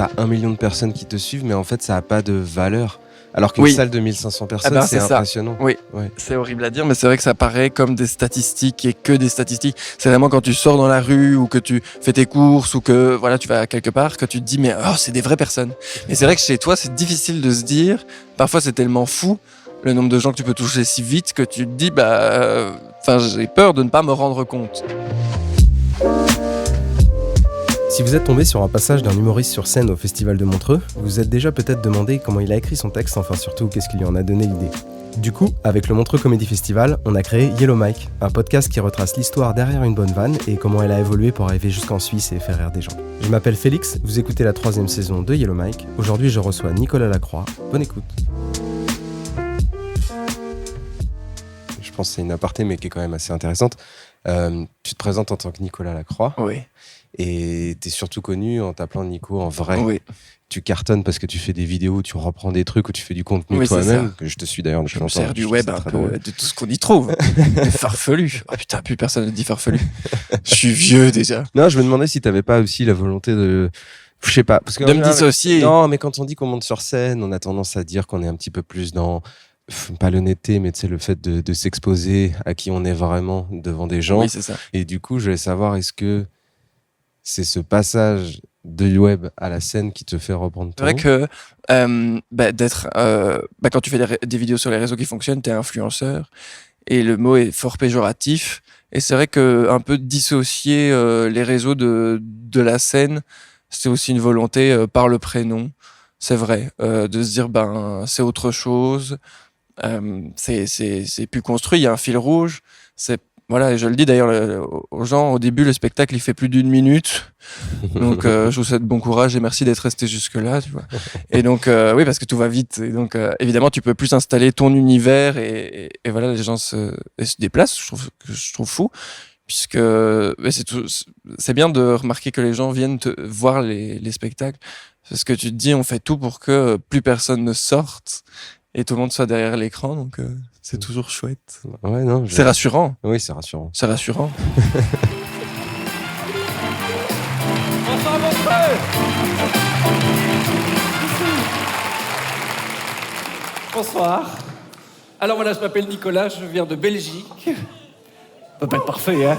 t'as 1 million de personnes qui te suivent, mais en fait, ça a pas de valeur. Alors qu'une salle de 1500 personnes, c'est impressionnant. Oui, c'est horrible à dire, mais c'est vrai que ça paraît comme des statistiques et que des statistiques. C'est vraiment quand tu sors dans la rue ou que tu fais tes courses ou que voilà, tu vas quelque part, que tu te dis mais c'est des vraies personnes. Et c'est vrai que chez toi, c'est difficile de se dire. Parfois, c'est tellement fou le nombre de gens que tu peux toucher si vite que tu te dis j'ai peur de ne pas me rendre compte. Si vous êtes tombé sur un passage d'un humoriste sur scène au Festival de Montreux, vous vous êtes déjà peut-être demandé comment il a écrit son texte, enfin surtout qu'est-ce qui lui en a donné l'idée. Du coup, avec le Montreux Comedy Festival, on a créé Yellow Mike, un podcast qui retrace l'histoire derrière une bonne vanne et comment elle a évolué pour arriver jusqu'en Suisse et faire rire des gens. Je m'appelle Félix, vous écoutez la 3e saison de Yellow Mike. Aujourd'hui, je reçois Nicolas Lacroix. Bonne écoute. Je pense que c'est une aparté, mais qui est quand même assez intéressante. Tu te présentes en tant que Nicolas Lacroix. Oui. Et t'es surtout connu en t'appelant Nico en vrai. Oui. Tu cartonnes parce que tu fais des vidéos où tu reprends des trucs, où tu fais du contenu toi-même, que je te suis d'ailleurs depuis longtemps. Je me sers du web un peu, de tout ce qu'on y trouve. Farfelu. Oh putain, plus personne ne dit farfelu. Je suis vieux déjà. Non, je me demandais si t'avais pas aussi la volonté de... Je sais pas. Parce que de me dissocier. Non, mais quand on dit qu'on monte sur scène, on a tendance à dire qu'on est un petit peu plus dans... pas l'honnêteté, mais tu sais, le fait de s'exposer à qui on est vraiment devant des gens. Oui, c'est ça. Et du coup, je voulais savoir, est-ce que c'est ce passage de web à la scène qui te fait reprendre ton... C'est vrai que quand tu fais des vidéos sur les réseaux qui fonctionnent, t'es influenceur et le mot est fort péjoratif. Et c'est vrai que un peu dissocier les réseaux de la scène, c'est aussi une volonté par le prénom. C'est vrai, de se dire c'est autre chose. C'est plus construit, il y a un fil rouge. Voilà, et je le dis d'ailleurs aux gens, au début, le spectacle, il fait plus d'1 minute. Donc, je vous souhaite bon courage et merci d'être resté jusque-là, tu vois. Et donc, oui, parce que tout va vite. Et donc, évidemment, tu peux plus installer ton univers et voilà, les gens se déplacent. Je trouve fou. Puisque c'est bien de remarquer que les gens viennent voir les spectacles. C'est ce que tu te dis, on fait tout pour que plus personne ne sorte et tout le monde soit derrière l'écran. Donc, c'est toujours chouette. Ouais, non, c'est rassurant. Oui, c'est rassurant. C'est rassurant. Bonsoir. Alors voilà, je m'appelle Nicolas, je viens de Belgique. Ça peut pas être parfait, hein?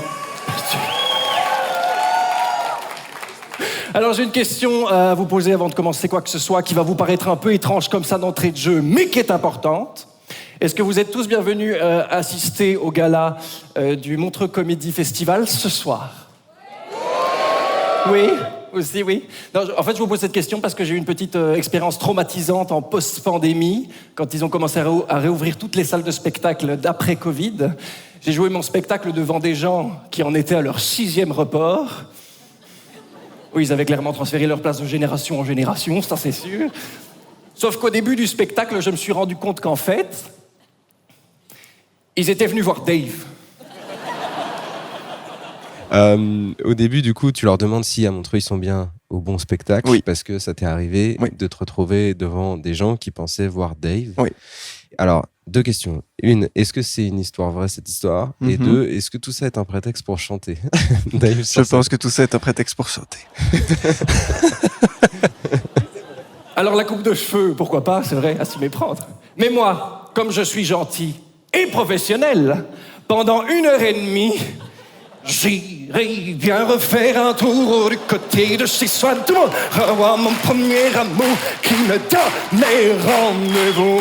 Alors j'ai une question à vous poser avant de commencer quoi que ce soit qui va vous paraître un peu étrange comme ça d'entrée de jeu, mais qui est importante. Est-ce que vous êtes tous bienvenus assister au gala du Montreux Comedy Festival ce soir? Oui, aussi, oui. Non, en fait, je vous pose cette question parce que j'ai eu une petite expérience traumatisante en post-pandémie, quand ils ont commencé à réouvrir toutes les salles de spectacle d'après-Covid. J'ai joué mon spectacle devant des gens qui en étaient à leur 6e report. Oui, ils avaient clairement transféré leur place de génération en génération, ça c'est sûr. Sauf qu'au début du spectacle, je me suis rendu compte qu'en fait, ils étaient venus voir Dave. Au début, du coup, tu leur demandes si à Montreux, ils sont bien au bon spectacle, oui. Parce que ça t'est arrivé de te retrouver devant des gens qui pensaient voir Dave. Oui. Alors, 2 questions. Une, est-ce que c'est une histoire vraie, cette histoire? Et 2, est-ce que tout ça est un prétexte pour chanter? Dave, je pense que tout ça est un prétexte pour chanter. Alors la coupe de cheveux, pourquoi pas, c'est vrai, à s'y méprendre. Mais moi, comme je suis gentil et professionnel, pendant 1h30, j'irai bien refaire un tour du côté de chez soi. Tout le monde revoit mon premier amour qui me donnait rendez-vous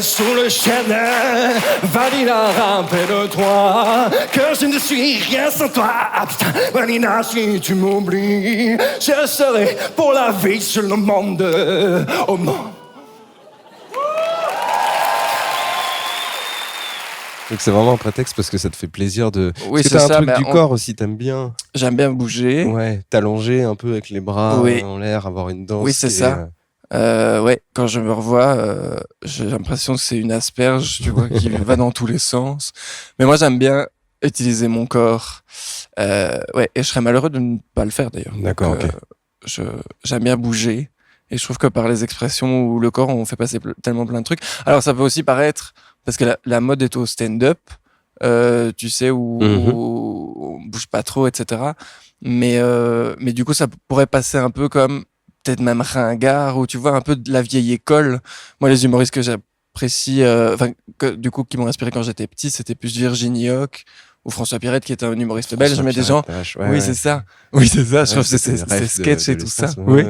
sous le jardin. Vanina, rappelle-toi que je ne suis rien sans toi. Ah, putain, Vanina, si tu m'oublies, je serai pour la vie sur le monde au monde. Donc c'est vraiment un prétexte parce que ça te fait plaisir de... Oui, parce que c'est t'as ça, un truc du corps aussi, t'aimes bien. J'aime bien bouger. Ouais, t'allonger un peu avec les bras en l'air, avoir une danse. Oui, c'est ça. Ouais, quand je me revois, j'ai l'impression que c'est une asperge, tu vois, qui va dans tous les sens. Mais moi, j'aime bien utiliser mon corps. Ouais, et je serais malheureux de ne pas le faire d'ailleurs. D'accord, ok. J'aime bien bouger. Et je trouve que par les expressions ou le corps, on fait passer tellement plein de trucs. Alors, ça peut aussi paraître, parce que la mode est au stand-up, tu sais, où on bouge pas trop, etc. Mais du coup, ça pourrait passer un peu comme peut-être même ringard, ou tu vois, un peu de la vieille école. Moi, les humoristes que j'apprécie, du coup, qui m'ont inspiré quand j'étais petit, c'était plus Virginie Hoc ou François Pirette, qui est un humoriste belge, mais des gens... C'est ça. Oui, c'est ça. Je trouve que c'est sketch et tout ça. Oui.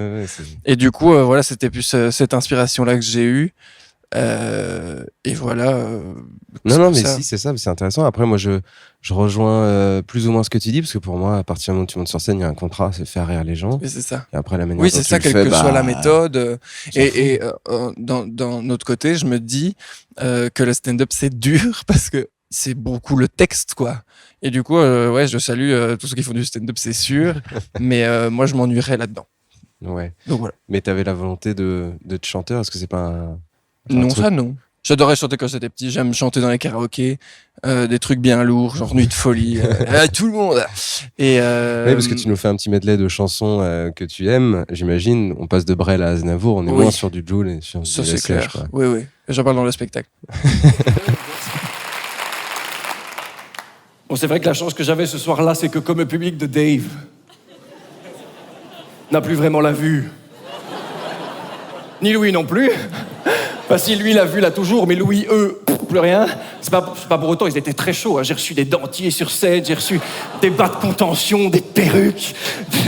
Et du coup, voilà, c'était plus cette inspiration-là que j'ai eue. Et voilà. Non, mais si, c'est ça, c'est intéressant. Après, moi, je rejoins plus ou moins ce que tu dis, parce que pour moi, à partir du moment où tu montes sur scène, il y a un contrat, c'est faire rire les gens. Oui, c'est ça. Et après, la manière oui, dont c'est tu ça, le quelle fais, que soit la méthode. Et dans notre côté, je me dis que le stand-up, c'est dur parce que c'est beaucoup le texte, quoi. Et du coup, ouais, je salue tous ceux qui font du stand-up, c'est sûr. Mais moi, je m'ennuierais là-dedans. Ouais. Donc voilà. Mais t'avais la volonté de te chanter, est-ce que c'est pas un Non, truc... ça non. J'adorais chanter quand j'étais petit. J'aime chanter dans les karaokés, des trucs bien lourds, genre Nuit de folie, tout le monde. Et Oui, parce que tu nous fais un petit medley de chansons que tu aimes, j'imagine. On passe de Brel à Aznavour, on est moins sur du Jul et sur ça du c'est SCH, clair. quoi. Oui, oui. J'en parle dans le spectacle. Bon, c'est vrai que la chance que j'avais ce soir-là, c'est que comme le public de Dave n'a plus vraiment la vue, ni Louis non plus. Enfin, si lui l'a vu, l'a toujours, mais Louis, eux, plus rien. C'est pas pour autant, ils étaient très chauds. Hein. J'ai reçu des dentiers sur scène, j'ai reçu des bas de contention, des perruques,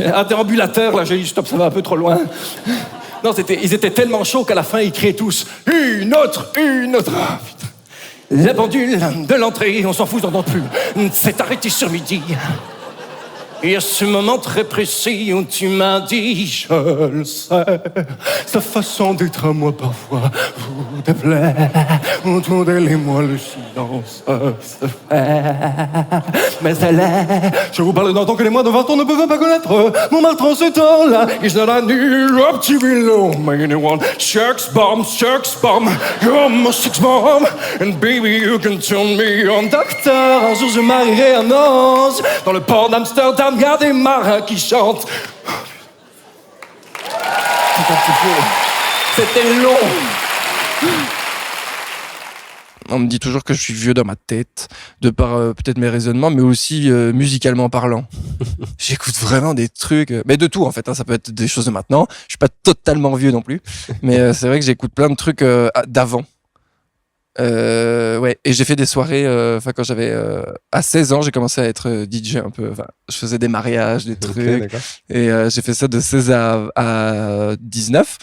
un déambulateur. Là, j'ai dit stop, ça va un peu trop loin. Non, ils étaient tellement chauds qu'à la fin, ils criaient tous une autre. Ah, putain. La pendule de l'entrée, on s'en fout, on n'entend plus. C'est arrêté sur midi. Et à ce moment très précis où tu m'as dit, je le sais, sa façon d'être à moi parfois vous déplaît. Entendez-les-moi, le silence se fait. Mais elle est, je vous parle d'un temps que les moins de 20 ans ne peuvent pas connaître. Mon mal trans ce temps-là, is not a new up to below. Anyone, shucks bomb, you're my six bomb. And baby, you can turn me on. Docteur, un jour je marierai un ange dans le port d'Amsterdam. Regarde des marins qui chantent. C'était long. On me dit toujours que je suis vieux dans ma tête, de par peut-être mes raisonnements, mais aussi musicalement parlant. J'écoute vraiment des trucs, mais de tout en fait. Hein, ça peut être des choses de maintenant. Je suis pas totalement vieux non plus, mais c'est vrai que j'écoute plein de trucs d'avant. Ouais, et j'ai fait des soirées. Quand j'avais à 16 ans, j'ai commencé à être DJ un peu. Je faisais des mariages, des trucs. Okay, et j'ai fait ça de 16 à 19.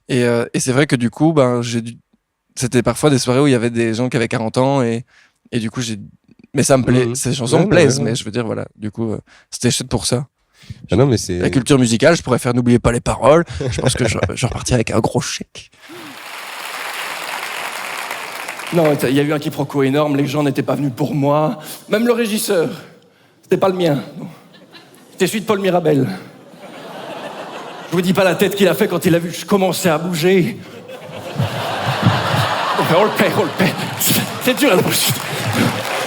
Et c'est vrai que du coup, c'était parfois des soirées où il y avait des gens qui avaient 40 ans et du coup mais ça me plaît. Ces chansons me plaisent, mais je veux dire voilà. Du coup, c'était chouette pour ça. Ah non, mais c'est la culture musicale. Je pourrais faire n'oubliez pas les paroles. Je pense que je repartirais avec un gros chèque. Non, il y a eu un quiproquo énorme, les gens n'étaient pas venus pour moi. Même le régisseur, c'était pas le mien. C'était celui de Paul Mirabel. Je vous dis pas la tête qu'il a fait quand il a vu que je commençais à bouger. On le paie. C'est dur à la bouche.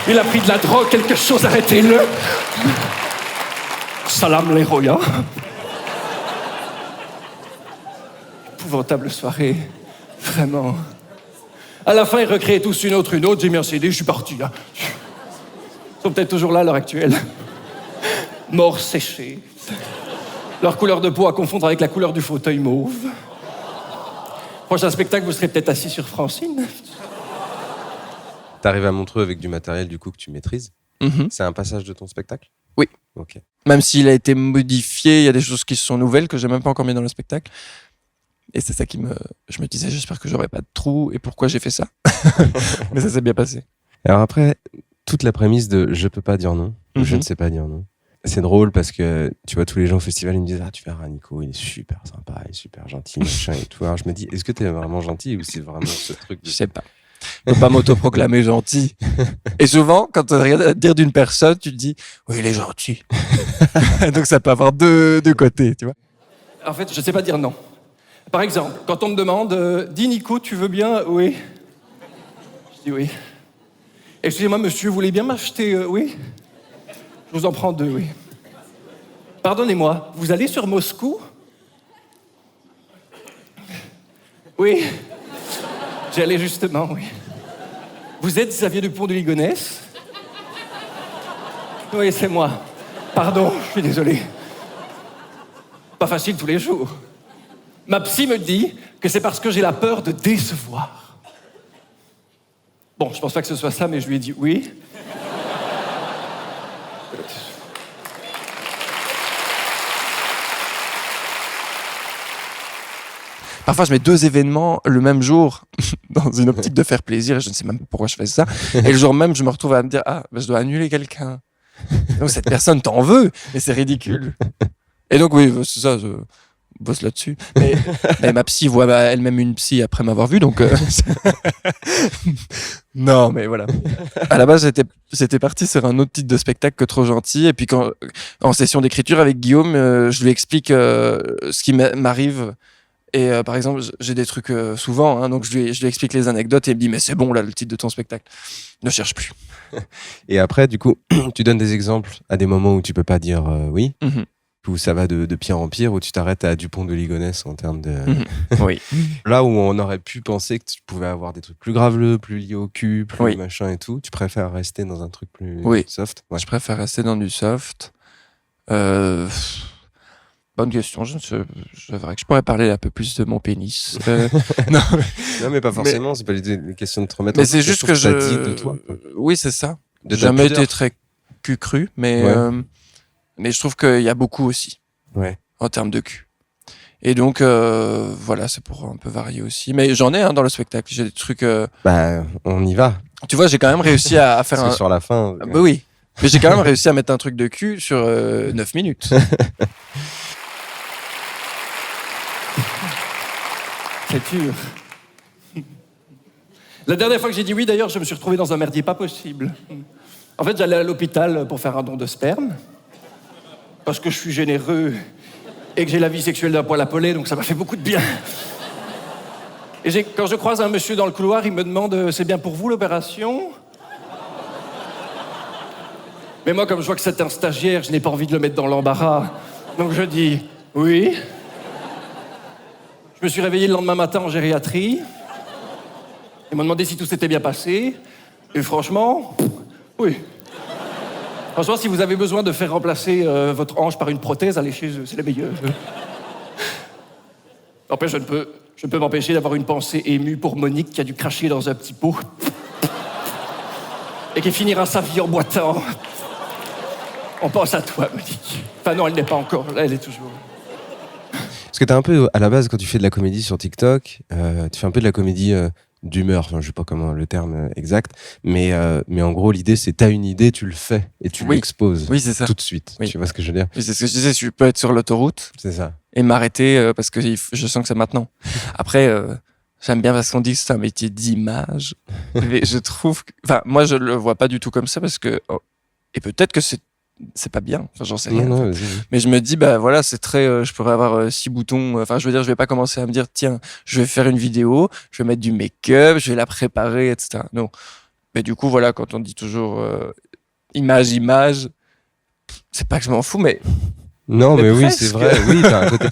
Il a pris de la drogue, quelque chose, arrêtez-le. Salam les Roya. Épouvantable soirée, vraiment. À la fin, ils recréaient tous une autre. J'ai mis un CD, je suis parti. Hein. Ils sont peut-être toujours là à l'heure actuelle. Morts séchés. Leur couleur de peau à confondre avec la couleur du fauteuil mauve. Prochain spectacle, vous serez peut-être assis sur Francine. T'arrives à Montreux avec du matériel du coup que tu maîtrises. Mm-hmm. C'est un passage de ton spectacle ? Oui. Ok. Même s'il a été modifié, il y a des choses qui sont nouvelles que j'ai même pas encore mis dans le spectacle. Et c'est ça je me disais, j'espère que j'aurai pas de trou et pourquoi j'ai fait ça. Mais ça s'est bien passé. Alors après, toute la prémisse de je peux pas dire non, je ne sais pas dire non. C'est drôle parce que tu vois, tous les gens au festival ils me disent ah, tu verras Nico, il est super sympa, il est super gentil, machin et tout. Alors je me dis, est-ce que t'es vraiment gentil ou c'est vraiment ce truc de... Je sais pas. Je peux pas m'autoproclamer gentil. Et souvent, quand tu regardes à dire d'une personne, tu te dis oui, il est gentil. Donc ça peut avoir deux côtés, tu vois. En fait, je sais pas dire non. Par exemple, quand on me demande dis Nico, tu veux bien ? Oui. Je dis oui. Excusez-moi, monsieur, vous voulez bien m'acheter oui ? Je vous en prends 2, oui. Pardonnez-moi, vous allez sur Moscou ? Oui. J'y allais justement, oui. Vous êtes Xavier Dupont de Ligonnès ? Oui, c'est moi. Pardon, je suis désolé. Pas facile tous les jours. Ma psy me dit que c'est parce que j'ai la peur de décevoir. Bon, je pense pas que ce soit ça, mais je lui ai dit oui. Parfois, je mets 2 événements le même jour dans une optique de faire plaisir et je ne sais même pas pourquoi je fais ça. Et le jour même, je me retrouve à me dire « Ah, ben, je dois annuler quelqu'un. » Donc, cette personne t'en veut, mais c'est ridicule. Et donc, oui, c'est ça, je bosse là-dessus. Mais ma psy voit elle-même une psy après m'avoir vu, donc... Non, mais voilà. À la base, j'étais parti sur un autre titre de spectacle que Trop Gentil. Et puis, en session d'écriture avec Guillaume, je lui explique ce qui m'arrive. Et par exemple, j'ai des trucs souvent, hein, donc je lui explique les anecdotes et il me dit « Mais c'est bon, là, le titre de ton spectacle. Ne cherche plus. » Et après, du coup, tu donnes des exemples à des moments où tu peux pas dire oui, où ça va de pire en pire, où tu t'arrêtes à Dupont de Ligonnès en termes de... Oui. Là où on aurait pu penser que tu pouvais avoir des trucs plus graveleux, plus liés au cul, plus machin et tout, tu préfères rester dans un truc plus soft? Ouais. Je préfère rester dans du soft. Bonne question. C'est vrai que je pourrais parler un peu plus de mon pénis. Non, mais pas forcément. C'est pas les questions de te remettre. Mais c'est juste que je dit de toi. Oui, c'est ça. De jamais été très cul-cru, mais je trouve qu'il y a beaucoup aussi. Ouais. En termes de cul. Et donc voilà, c'est pour un peu varier aussi. Mais j'en ai dans le spectacle. J'ai des trucs. Bah, on y va. Tu vois, j'ai quand même réussi à faire Parce que sur la fin. Bah oui. Mais j'ai quand même réussi à mettre un truc de cul sur 9 minutes. C'est dur. La dernière fois que j'ai dit oui, d'ailleurs, je me suis retrouvé dans un merdier pas possible. En fait, j'allais à l'hôpital pour faire un don de sperme, parce que je suis généreux et que j'ai la vie sexuelle d'un poil à peler, donc ça m'a fait beaucoup de bien. Et quand je croise un monsieur dans le couloir, il me demande « C'est bien pour vous l'opération ?» Mais moi, comme je vois que c'est un stagiaire, je n'ai pas envie de le mettre dans l'embarras. Donc je dis « Oui ». Je me suis réveillé le lendemain matin en gériatrie. Ils m'ont demandé si tout s'était bien passé. Et franchement, oui. Franchement, si vous avez besoin de faire remplacer votre hanche par une prothèse, allez chez eux, c'est les meilleurs. Après, je ne peux m'empêcher d'avoir une pensée émue pour Monique qui a dû cracher dans un petit pot et qui finira sa vie en boitant. On pense à toi, Monique. Enfin non, elle n'est pas encore là, elle est toujours... Parce que t'as un peu, à la base, quand tu fais de la comédie sur TikTok, tu fais un peu de la comédie d'humeur, enfin, je sais pas comment le terme exact, mais en gros, l'idée, c'est t'as une idée, tu le fais et tu l'exposes c'est ça. tout de suite. Oui. Tu vois ce que je veux dire? Oui, c'est ce que je disais, je peux être sur l'autoroute C'est ça. et m'arrêter parce que je sens que c'est maintenant. Après, j'aime bien parce qu'on dit que c'est un métier d'image, mais je trouve... Enfin, moi, je le vois pas du tout comme ça parce que... Et peut-être que c'est pas bien, enfin, j'en sais rien. Non, vas-y. Mais je me dis, bah voilà, c'est très. Je pourrais avoir 6 boutons. Enfin, je veux dire, je vais pas commencer à me dire, tiens, je vais faire une vidéo, je vais mettre du make-up, je vais la préparer, etc. Non. Mais du coup, voilà, quand on dit toujours image, c'est pas que je m'en fous, mais. Non, mais oui, presque. c'est vrai. Oui, t'as un côté.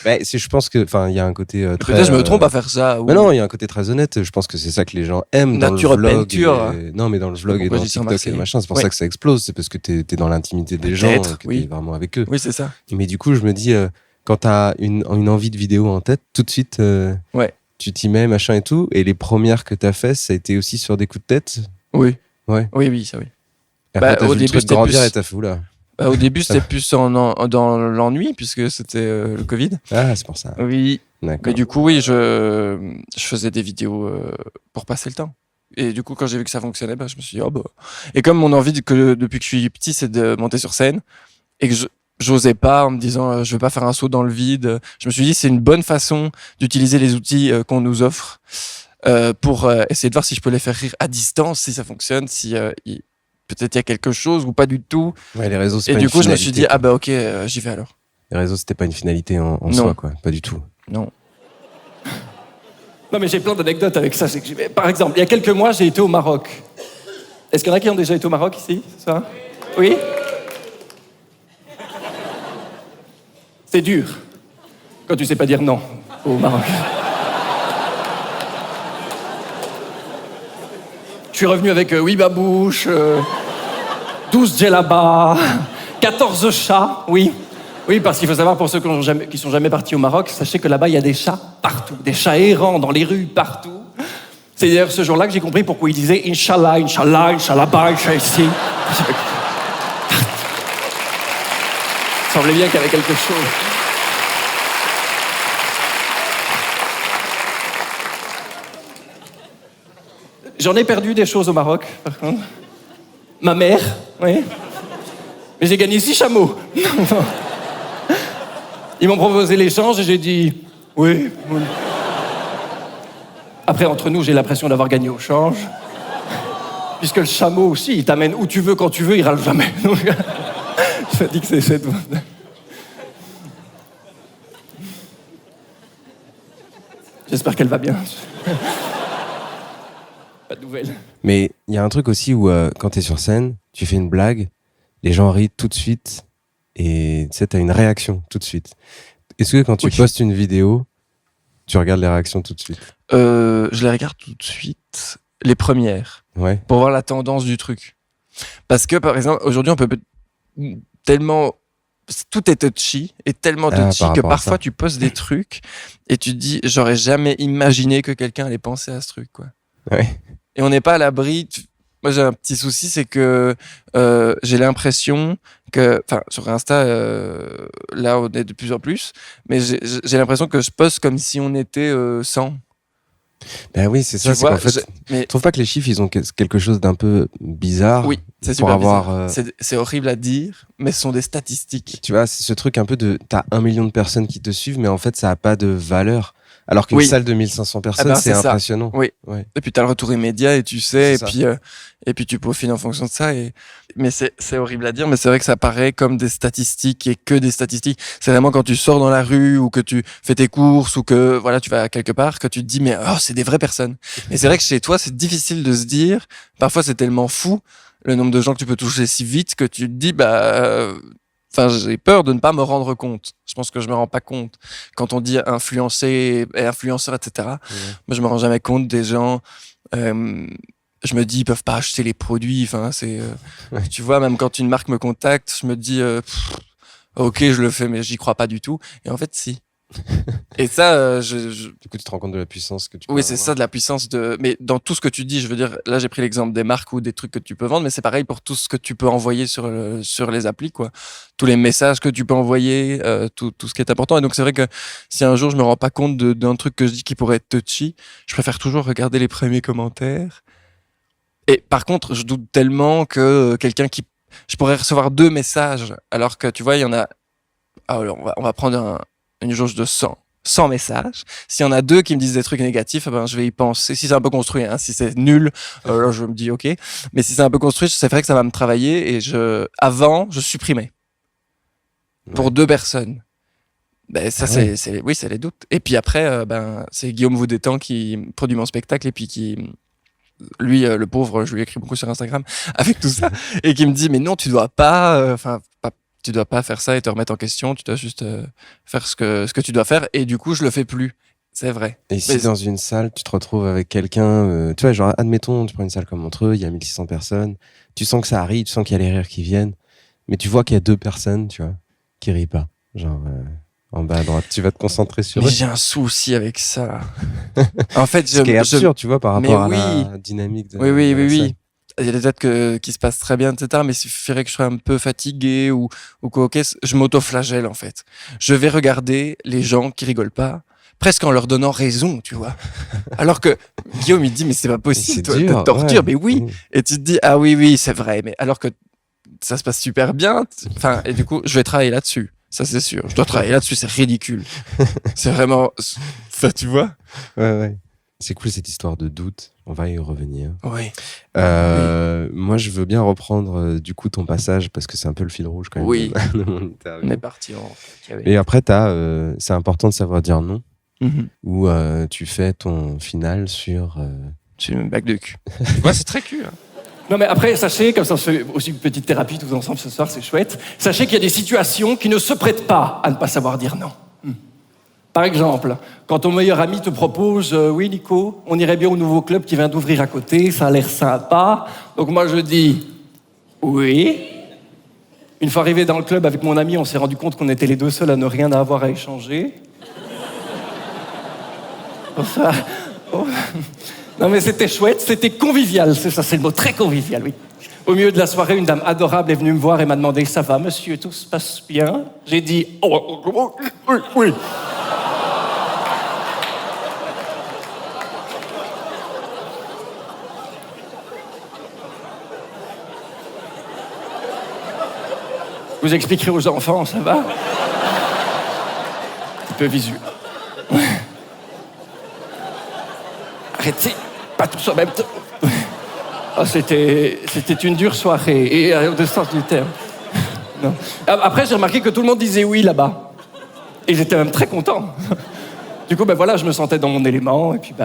Je pense que, enfin, il y a un côté très. Peut-être je me trompe à faire ça. Ou... Mais non, il y a un côté très honnête. Je pense que c'est ça que les gens aiment Nature dans le vlog. peinture. Non, mais dans le vlog et dans TikTok et le machin, c'est pour ça que ça explose. C'est parce que t'es dans l'intimité des gens, que t'es vraiment avec eux. Oui, c'est ça. Mais du coup, je me dis, quand t'as une envie de vidéo en tête, tout de suite, tu t'y mets, machin et tout. Et les premières que t'as fait, ça a été aussi sur des coups de tête. Oui. Ouais. Oui, ça oui. Et après, t'as au vu le début, truc grandir plus... et t'as fait oula. Au début, c'était plus dans l'ennui, puisque c'était le Covid. Ah, c'est pour ça. Oui. D'accord. Mais du coup, oui, je faisais des vidéos pour passer le temps. Et du coup, quand j'ai vu que ça fonctionnait, je me suis dit, oh bah. Et comme mon envie depuis que je suis petit, c'est de monter sur scène, et que j'osais pas en me disant, je veux pas faire un saut dans le vide, je me suis dit, c'est une bonne façon d'utiliser les outils qu'on nous offre pour essayer de voir si je peux les faire rire à distance, si ça fonctionne, si peut-être il y a quelque chose ou pas du tout. Ouais, les réseaux, c'est et pas du une coup, je me suis dit, finalité, ah ok, j'y vais alors. Les réseaux, c'était pas une finalité en soi, quoi. Pas du tout. Non. Non, mais j'ai plein d'anecdotes avec ça. Par exemple, il y a quelques mois, j'ai été au Maroc. Est-ce qu'il y en a qui ont déjà été au Maroc ici? Ça? Oui? C'est dur quand tu sais pas dire non au Maroc. Je suis revenu avec 8 babouches, 12 djellabas, 14 chats, oui. Oui, parce qu'il faut savoir, pour ceux qui sont jamais partis au Maroc, sachez que là-bas, il y a des chats partout, des chats errants dans les rues partout. C'est d'ailleurs ce jour-là que j'ai compris pourquoi il disait « Inch'Allah, Inch'Allah, Inch'Allah, bah, Inch'Allah, ici ». Il semblait bien qu'il y avait quelque chose. J'en ai perdu des choses au Maroc, par contre. Ma mère, oui. Mais j'ai gagné 6 chameaux. Ils m'ont proposé l'échange et j'ai dit « oui ». Après, entre nous, j'ai l'impression d'avoir gagné au change. Puisque le chameau aussi, il t'amène où tu veux, quand tu veux, il râle jamais. Donc, je me dis que c'est cette... J'espère qu'elle va bien. Pas de nouvelles. Mais il y a un truc aussi où quand t'es sur scène, tu fais une blague, les gens rient tout de suite et tu sais, t'as une réaction tout de suite. Est-ce que quand tu postes une vidéo, tu regardes les réactions tout de suite? Je les regarde tout de suite, les premières, Ouais. pour voir la tendance du truc. Parce que, par exemple, aujourd'hui, on peut tellement... Tout est touchy, et tellement touchy que parfois tu postes des trucs et tu te dis, j'aurais jamais imaginé que quelqu'un allait penser à ce truc, quoi. Ouais. Et on n'est pas à l'abri. Moi, j'ai un petit souci, c'est que j'ai l'impression que, enfin, sur Insta, là, on est de plus en plus, mais j'ai l'impression que je poste comme si on était 100. Ben oui, c'est ça. C'est qu'en fait, je trouve pas que les chiffres, ils ont quelque chose d'un peu bizarre. Oui, c'est super bizarre. C'est horrible à dire, mais ce sont des statistiques. Tu vois, c'est ce truc un peu de, t'as 1 million de personnes qui te suivent, mais en fait, ça a pas de valeur. Alors qu'une salle de 1500 personnes, c'est impressionnant. Oui. Ouais. Et puis t'as le retour immédiat et tu sais, et puis tu peaufines en fonction de ça. Mais c'est horrible à dire, mais c'est vrai que ça paraît comme des statistiques et que des statistiques. C'est vraiment quand tu sors dans la rue ou que tu fais tes courses ou que voilà, tu vas quelque part que tu te dis mais oh, c'est des vraies personnes. Et c'est vrai que chez toi, c'est difficile de se dire. Parfois, c'est tellement fou le nombre de gens que tu peux toucher si vite que tu te dis enfin, j'ai peur de ne pas me rendre compte. Je pense que je me rends pas compte. Quand on dit influencer et influenceur, etc., moi, je me rends jamais compte des gens. Je me dis, ils peuvent pas acheter les produits. Enfin, tu vois, même quand une marque me contacte, je me dis, ok, je le fais, mais j'y crois pas du tout. Et en fait, si. Et ça, Du coup, tu te rends compte de la puissance que tu peux Oui, c'est avoir. ça, de la puissance de... Mais dans tout ce que tu dis, je veux dire, là, j'ai pris l'exemple des marques ou des trucs que tu peux vendre, mais c'est pareil pour tout ce que tu peux envoyer sur les applis, quoi. Tous les messages que tu peux envoyer, tout ce qui est important. Et donc, c'est vrai que si un jour, je me rends pas compte d'un truc que je dis qui pourrait être touchy, je préfère toujours regarder les premiers commentaires. Et par contre, je doute tellement que quelqu'un qui... Je pourrais recevoir 2 messages, alors que, tu vois, il y en a... Alors, on va prendre une jauge de 100 messages. S'il y en a 2 qui me disent des trucs négatifs, ben, je vais y penser. Si c'est un peu construit, hein, si c'est nul, là, je me dis OK. Mais si c'est un peu construit, c'est vrai que ça va me travailler. Et avant, je supprimais. Pour 2 personnes. Ben, ça, c'est les doutes. Et puis après, c'est Guillaume Vaudétan qui produit mon spectacle et puis qui... Lui, le pauvre, je lui écris beaucoup sur Instagram avec tout ça. Et qui me dit, mais non, tu dois pas... tu dois pas faire ça et te remettre en question, tu dois juste faire ce que tu dois faire, et du coup je le fais plus, c'est vrai. Et si dans une salle tu te retrouves avec quelqu'un, tu vois, genre admettons, tu prends une salle comme Montreux, il y a 1600 personnes, tu sens que ça arrive, tu sens qu'il y a les rires qui viennent, mais tu vois qu'il y a 2 personnes, tu vois, qui rient pas, genre en bas à droite, tu vas te concentrer sur eux. Mais j'ai un souci avec ça. En fait, ce qui est absurde, tu vois, par rapport à la dynamique de Oui. Il y a des dates qui se passent très bien, etc. Mais il suffirait que je sois un peu fatigué ou quoi, ok, je m'auto-flagelle, en fait. Je vais regarder les gens qui rigolent pas, presque en leur donnant raison, tu vois. Alors que Guillaume, il dit, mais c'est pas possible, toi, dur, te torture, ouais. mais oui. Et tu te dis, ah oui, c'est vrai. Mais alors que ça se passe super bien, enfin, et du coup, je vais travailler là-dessus. Ça, c'est sûr. Je dois travailler là-dessus, c'est ridicule. C'est vraiment, enfin, tu vois. Ouais. C'est cool cette histoire de doute. On va y revenir. Oui. Moi, je veux bien reprendre du coup ton passage parce que c'est un peu le fil rouge quand même de mon interview. On est parti en... Et après, c'est important de savoir dire non. Où tu fais ton final sur... C'est une bague de cul. Ouais, c'est très cul. Hein. Non mais après, sachez, comme ça on se fait aussi une petite thérapie tous ensemble ce soir, c'est chouette. Sachez qu'il y a des situations qui ne se prêtent pas à ne pas savoir dire non. Par exemple, quand ton meilleur ami te propose « Oui, Nico, on irait bien au nouveau club qui vient d'ouvrir à côté, ça a l'air sympa. » Donc moi, je dis « Oui. » Une fois arrivé dans le club avec mon ami, on s'est rendu compte qu'on était les deux seuls à ne rien avoir à échanger. Ça, oh. Non mais c'était chouette, c'était convivial, c'est ça, c'est le mot, très convivial, oui. Au milieu de la soirée, une dame adorable est venue me voir et m'a demandé « Ça va, monsieur, tout se passe bien ?» J'ai dit « Oh, oui, oui. » Vous expliquerez aux enfants, ça va? Un petit peu visuel. Arrêtez, pas tous en même temps. Oh, c'était une dure soirée, et au sens du terme. Non. Après, j'ai remarqué que tout le monde disait oui là-bas. Et j'étais même très content. Du coup, ben voilà, je me sentais dans mon élément, et puis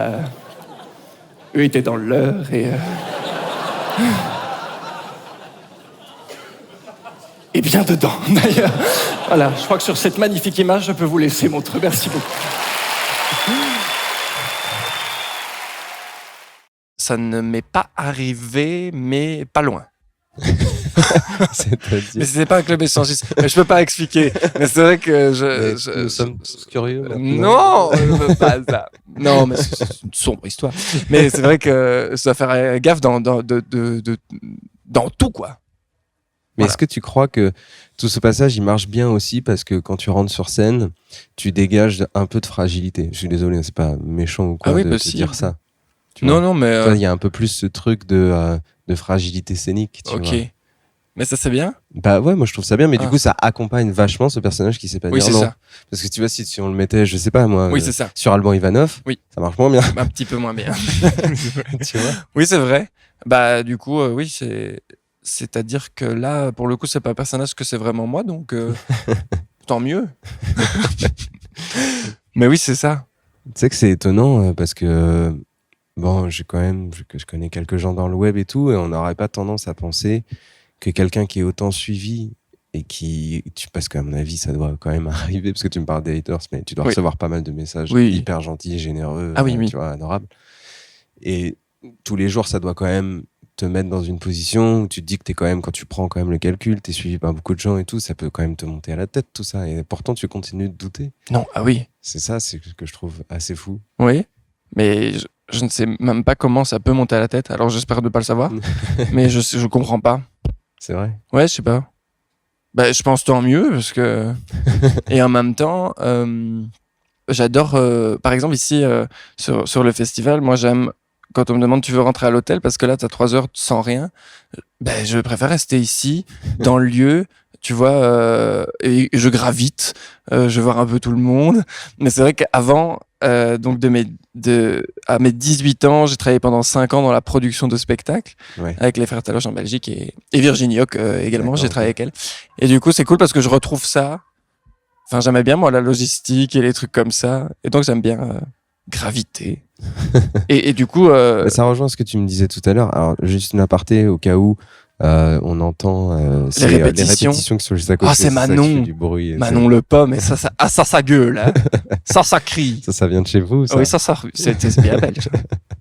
eux étaient dans le leur, et bien dedans, d'ailleurs. Voilà, je crois que sur cette magnifique image, je peux vous laisser Montreux. Merci beaucoup. Ça ne m'est pas arrivé, mais pas loin. Mais c'était pas un club échangiste. Mais je peux pas expliquer. Mais c'est vrai que nous sommes tous curieux. Non, pas ça. Non, mais c'est une sombre histoire. Mais c'est vrai que ça doit faire gaffe dans tout, quoi. Mais Voilà. est-ce que tu crois que tout ce passage, il marche bien aussi parce que quand tu rentres sur scène, tu dégages un peu de fragilité? Je suis désolé, c'est pas méchant ou quoi de te dire ça. Tu vois. Non, mais... Toi, il y a un peu plus ce truc de fragilité scénique, tu vois. Mais ça, c'est bien? Bah ouais, moi je trouve ça bien, mais du coup, ça accompagne vachement ce personnage qui sait pas Oui, dire c'est non. ça. Parce que tu vois, si on le mettait, je sais pas moi, Oui, c'est ça. sur Alban Ivanov, Oui. ça marche moins bien. Un petit peu moins bien. Tu vois. Oui, c'est vrai. Bah, du coup, oui, c'est-à-dire que là, pour le coup, c'est pas un personnage que c'est vraiment moi, donc tant mieux. Mais oui, c'est ça. Tu sais que c'est étonnant parce que bon, je connais quelques gens dans le web et tout, et on n'aurait pas tendance à penser que quelqu'un qui est autant suivi et parce qu'à mon avis, ça doit quand même arriver, parce que tu me parles des haters, mais tu dois recevoir pas mal de messages hyper gentils, généreux, tu vois, adorables. Et tous les jours, ça doit quand même te mettre dans une position où tu te dis que t'es quand même, quand tu prends quand même le calcul, t'es suivi par beaucoup de gens et tout, ça peut quand même te monter à la tête, tout ça. Et pourtant, tu continues de douter. Non, oui. C'est ça, c'est ce que je trouve assez fou. Oui, mais je ne sais même pas comment ça peut monter à la tête, alors j'espère ne pas le savoir. Mais je comprends pas. C'est vrai. Ouais, je sais pas. Bah, je pense tant mieux, parce que... Et en même temps, j'adore, par exemple, ici, sur le festival, moi j'aime, quand on me demande tu veux rentrer à l'hôtel, parce que là, t'as 3 heures sans rien, ben, je préfère rester ici, dans le lieu, tu vois, et je gravite, je vais voir un peu tout le monde. Mais c'est vrai qu'avant, donc à mes 18 ans, j'ai travaillé pendant 5 ans dans la production de spectacles avec les Frères Taloche en Belgique et Virginie Hoc également, j'ai travaillé avec elle. Et du coup, c'est cool parce que je retrouve ça. Enfin, j'aimais bien, moi, la logistique et les trucs comme ça. Et donc, j'aime bien graviter. et du coup... Ça rejoint ce que tu me disais tout à l'heure. Alors, juste une aparté au cas où on entend les répétitions qui sont juste à côté. c'est Manon. Du bruit, Manon Le Pomme, et ça gueule. Hein. ça crie. Ça vient de chez vous, ça? Oui, c'est bien belge.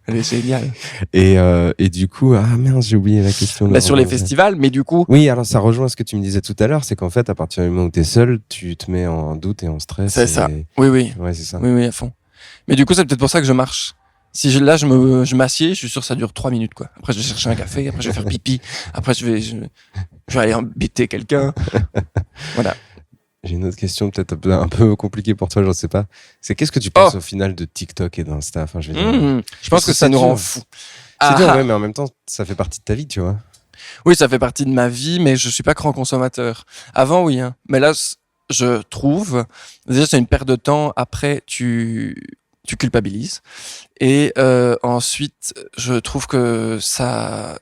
Elle est géniale. Et du coup, merde, j'ai oublié la question. Sur les festivals, mais du coup... Oui, alors ça rejoint ce que tu me disais tout à l'heure, c'est qu'en fait, à partir du moment où t'es seul, tu te mets en doute et en stress. C'est ça. Oui. Ouais, c'est ça. Oui, à fond. Mais du coup, c'est peut-être pour ça que je marche. Si je m'assieds, je suis sûr que ça dure 3 minutes, quoi. Après, je vais chercher un café, après, je vais faire pipi, après, je vais aller embêter quelqu'un. Voilà. J'ai une autre question, peut-être un peu compliquée pour toi, je ne sais pas. C'est qu'est-ce que tu penses au final de TikTok et d'Insta? Enfin, je pense que ça nous rend fous. C'est dur, ouais, mais en même temps, ça fait partie de ta vie, tu vois. Oui, ça fait partie de ma vie, mais je suis pas grand consommateur. Avant, oui, hein. Mais là, je trouve, déjà, c'est une perte de temps. Après, tu culpabilises. Et ensuite, je trouve que ça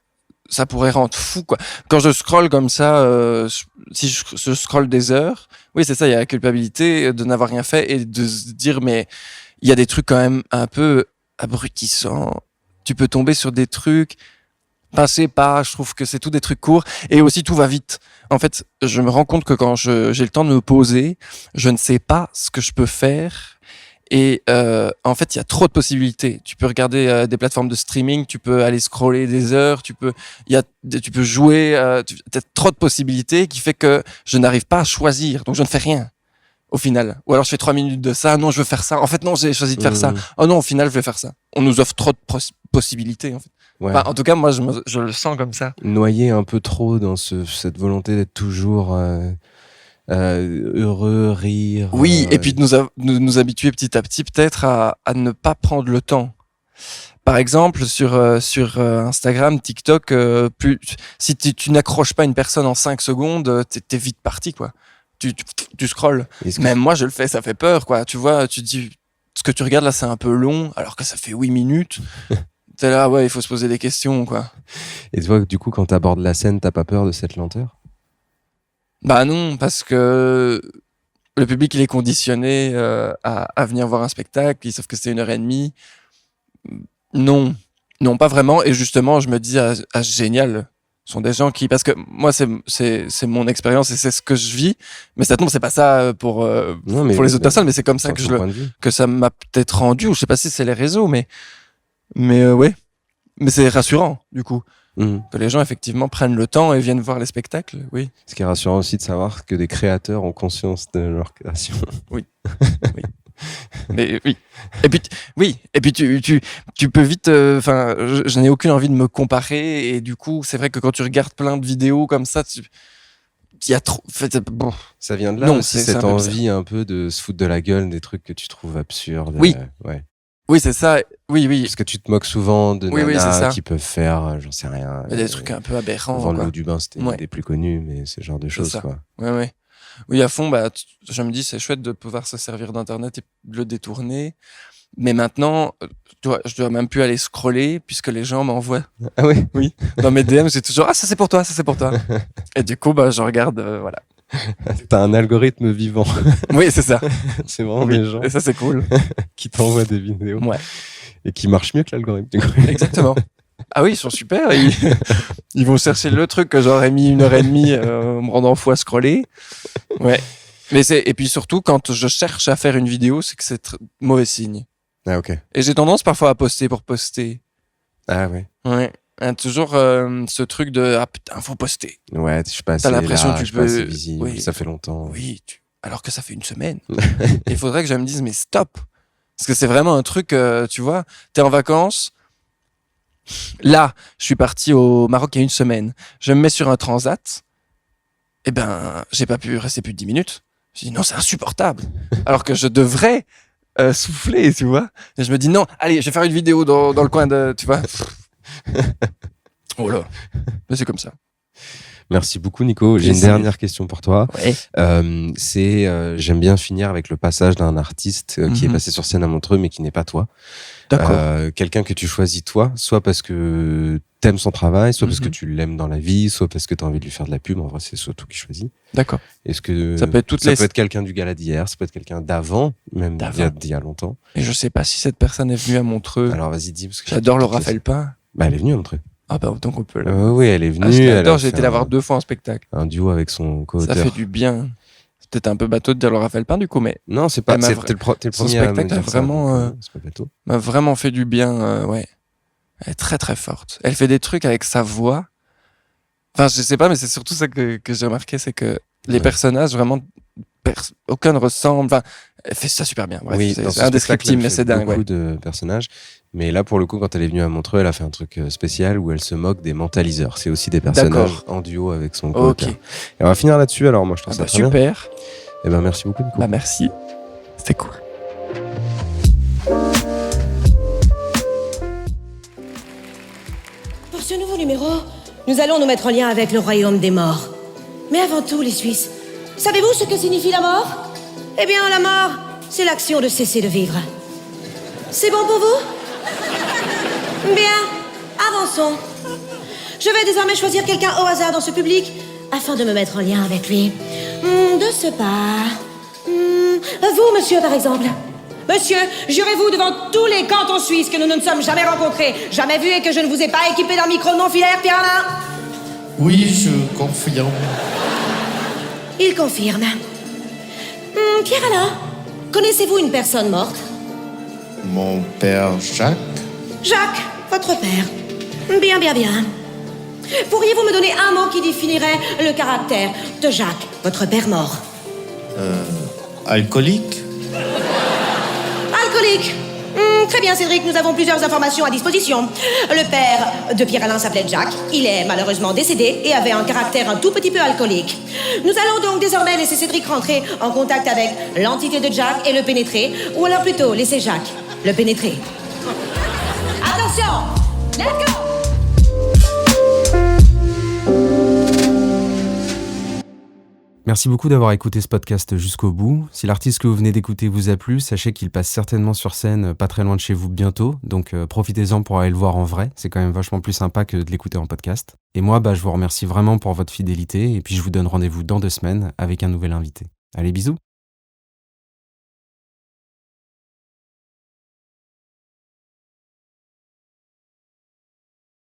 pourrait rendre fou, quoi. Quand je scrolle comme ça, si je scrolle des heures, oui, c'est ça, il y a la culpabilité de n'avoir rien fait et de se dire, mais il y a des trucs quand même un peu abrutissants. Tu peux tomber sur des trucs, passer pas, je trouve que c'est tout des trucs courts et aussi tout va vite. En fait, je me rends compte que quand j'ai le temps de me poser, je ne sais pas ce que je peux faire Et en fait, il y a trop de possibilités. Tu peux regarder des plateformes de streaming, tu peux aller scroller des heures, tu peux jouer. Tu as trop de possibilités qui fait que je n'arrive pas à choisir. Donc, je ne fais rien au final. Ou alors, je fais 3 minutes de ça. Non, je veux faire ça. En fait, non, j'ai choisi de faire ça. Oh non, au final, je vais faire ça. On nous offre trop de possibilités, en fait. Ouais. Enfin, en tout cas, moi, je le sens comme ça. Noyé un peu trop dans cette volonté d'être toujours heureux, rire. Oui, et puis de nous habituer petit à petit peut-être à ne pas prendre le temps. Par exemple, sur Instagram, TikTok, si tu n'accroches pas une personne en 5 secondes, t'es vite parti, quoi. Tu scrolles. Même moi, je le fais, ça fait peur, quoi. Tu vois, tu dis, ce que tu regardes là, c'est un peu long, alors que ça fait 8 minutes. T'es là, ouais, il faut se poser des questions, quoi. Et tu vois, du coup, quand t'abordes la scène, t'as pas peur de cette lenteur ? Bah non, parce que le public, il est conditionné à venir voir un spectacle, ils savent que c'est 1h30. Non, pas vraiment. Et justement, je me dis, génial, ce sont des gens qui... Parce que moi, c'est mon expérience et c'est ce que je vis. Mais ça tombe, c'est pas ça pour les autres personnes, mais c'est comme ça que ça m'a peut-être rendu. Ou je sais pas si c'est les réseaux, mais ouais. Mais c'est rassurant, du coup. Que les gens effectivement prennent le temps et viennent voir les spectacles, oui. Ce qui est rassurant aussi de savoir que des créateurs ont conscience de leur création. Oui. Mais oui. Et puis tu peux vite. Enfin, je n'ai aucune envie de me comparer et du coup, c'est vrai que quand tu regardes plein de vidéos comme ça, il y a trop. Bon. Ça vient de là aussi, cette envie un peu de se foutre de la gueule des trucs que tu trouves absurdes. Oui. Ouais. Oui, c'est ça. Oui. Parce que tu te moques souvent de nanas qui peuvent faire, j'en sais rien. Il y a des trucs un peu aberrants. Vendre l'eau du bain, c'était une des plus connues, mais ce genre de choses, quoi. Ouais. Oui, à fond, je me dis, c'est chouette de pouvoir se servir d'Internet et de le détourner. Mais maintenant, je dois même plus aller scroller puisque les gens m'envoient. Ah oui? Oui. Dans mes DM, j'ai toujours, ça c'est pour toi. Et du coup, je regarde, voilà. T'as un algorithme vivant. Oui, c'est ça. C'est vraiment des gens. Et ça, c'est cool. Qui t'envoient des vidéos. Ouais. Et qui marchent mieux que l'algorithme. Exactement. Ah oui, ils sont super. Ils vont chercher le truc que j'aurais mis 1h30 en me rendant fou à scroller. Ouais. Et puis surtout, quand je cherche à faire une vidéo, c'est que c'est mauvais signe. Ah, ok. Et j'ai tendance parfois à poster pour poster. Ah, ouais. Ouais. Toujours ce truc de putain, faut poster. Ouais, je sais pas. T'as l'impression que tu peux. Assez visible. Oui. Ça fait longtemps. Oui, alors que ça fait une semaine. Il faudrait que je me dise, mais stop. Parce que c'est vraiment un truc, tu vois, t'es en vacances. Là, je suis parti au Maroc il y a une semaine. Je me mets sur un transat. Eh ben, j'ai pas pu rester plus de 10 minutes. Je dis non, c'est insupportable. Alors que je devrais souffler, tu vois. Et je me dis non, allez, je vais faire une vidéo dans le coin de, tu vois. Oh là, mais c'est comme ça. Merci beaucoup, Nico. J'ai une dernière question pour toi. Ouais. J'aime bien finir avec le passage d'un artiste qui est passé sur scène à Montreux, mais qui n'est pas toi. D'accord. Quelqu'un que tu choisis toi, soit parce que t'aimes son travail, soit parce que tu l'aimes dans la vie, soit parce que t'as envie de lui faire de la pub. En vrai, c'est surtout qui choisit. D'accord. Est-ce que ça peut être quelqu'un du gala d'hier, ça peut être quelqu'un d'avant, même d'il y a longtemps. Et je sais pas si cette personne est venue à Montreux. Alors vas-y, dis, parce que j'adore Laura Felpin. Bah, elle est venue à Montreux. Ah bah donc on peut là. Oui, elle est venue. J'ai été la voir 2 fois en spectacle. Un duo avec son co-auteur. Ça fait du bien. C'est peut-être un peu bateau de dire Laura Felpin du coup, mais non, c'est pas. T'es le premier à me dire ça. C'est pas bateau. M'a vraiment fait du bien. Ouais. Elle est très très forte. Elle fait des trucs avec sa voix. Enfin, je sais pas, mais c'est surtout ça que j'ai remarqué, c'est que les personnages vraiment aucun ne ressemble. Enfin, elle fait ça super bien. Bref, oui, c'est indescriptible, mais c'est dingue. Beaucoup de personnages. Mais là, pour le coup, quand elle est venue à Montreux, elle a fait un truc spécial où elle se moque des mentaliseurs. C'est aussi des personnages en duo avec son co-auteur. Okay. Et on va finir là-dessus. Alors, moi, je trouve ça très super. Bien. Et ben, merci beaucoup, Nico. Merci. C'était cool. Pour ce nouveau numéro, nous allons nous mettre en lien avec le royaume des morts. Mais avant tout, les Suisses, savez-vous ce que signifie la mort? Eh bien, la mort, c'est l'action de cesser de vivre. C'est bon pour vous? Bien, avançons. Je vais désormais choisir quelqu'un au hasard dans ce public afin de me mettre en lien avec lui. De ce pas... vous, monsieur, par exemple. Monsieur, jurez-vous devant tous les cantons suisses que nous ne nous sommes jamais rencontrés, jamais vus et que je ne vous ai pas équipé d'un micro non filaire, Pierre-Alain? Oui, je confirme. Il confirme. Pierre-Alain, connaissez-vous une personne morte? Mon père Jacques. Jacques, votre père. Bien, bien, bien. Pourriez-vous me donner un mot qui définirait le caractère de Jacques, votre père mort? Alcoolique. Alcoolique. Très bien, Cédric, nous avons plusieurs informations à disposition. Le père de Pierre-Alain s'appelait Jacques. Il est malheureusement décédé et avait un caractère un tout petit peu alcoolique. Nous allons donc désormais laisser Cédric rentrer en contact avec l'entité de Jacques et le pénétrer, ou alors plutôt laisser Jacques le pénétrer. Attention! Let's go! Merci beaucoup d'avoir écouté ce podcast jusqu'au bout. Si l'artiste que vous venez d'écouter vous a plu, sachez qu'il passe certainement sur scène pas très loin de chez vous bientôt, donc profitez-en pour aller le voir en vrai, c'est quand même vachement plus sympa que de l'écouter en podcast. Et moi, je vous remercie vraiment pour votre fidélité, et puis je vous donne rendez-vous dans 2 semaines avec un nouvel invité. Allez, bisous!